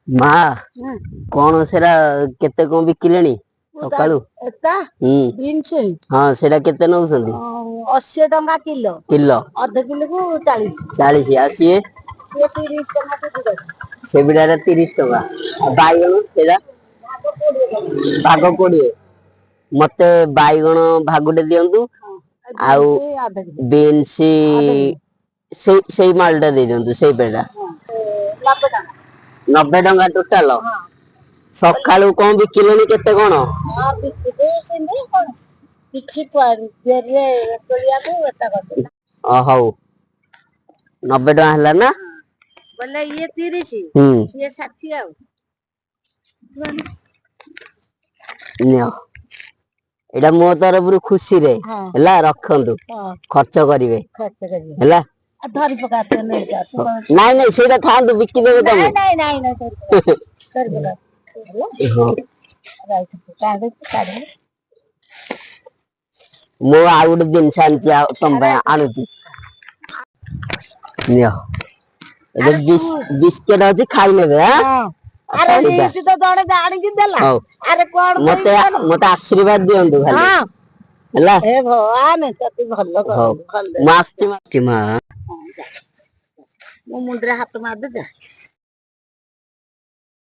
ମା କଣ ସେଟା କେତେ କଣ ବିକିଲେଣି ସକାଳୁ? ହଁ ସେଟା କେତେ ନଉଛନ୍ତି? 80 ଟଙ୍କା କିଲୋ। କିଲୋ ଅଧ କିଲୋକୁ 40। 40 ଆଉ ସିଏ 30 ଟଙ୍କା। ସେ ବିଡାରେ 30 ଟଙ୍କା। ଆଉ ବାଇଗଣ ସେଟା ଭାଗ 20। ମତେ ବାଇଗଣ ଭାଗୁଟେ ଦିଅନ୍ତୁ ଆଉ ବିନ୍ସ ସେଇ ମାଲଟା ଦେଇ ଦିଅନ୍ତୁ ସେଇ ପେଟା 90 ଟଙ୍କା। 90 ଟଙ୍କା ଟୋଟାଲ। ସକାଳୁ କଣ ବିକିଲେଣି କେତେ କଣ? ହଉ 90 ଟଙ୍କା ହେଲା ନା? ବୋଲେ ଇଏ 30 ଇଏ 60 ଆଉ। ନିଅ ଏଇଟା ମୋ ତରଫରୁ ଖୁସିରେ ହେଲା ରଖନ୍ତୁ ଖର୍ଚ୍ଚ କରିବେ ହେଲା। ଧରି ପକା ନାଇଁ ନାଇଁ ସେଇଟା ଥାଆନ୍ତୁ ବିକିଦେବେ ତମେ। ମୁଁ ଆଉ ଗୋଟେ ଜିନିଷ ଆଣିଛି ଆଉ ତମ ପାଇଁ ଆଣୁଛି। ନିଅ ଏବେ ବିସ୍କେଟ ଅଛି ଖାଇନେବେ ଆଁ। ମତେ ଆଶୀର୍ବାଦ ଦିଅନ୍ତୁ ଖାଲି ହେଲା। ମୁଁ ଆସୁଛି ମା। ମୁଁ ମୁଣ୍ଡରେ ହାତ ମାରିଦେ।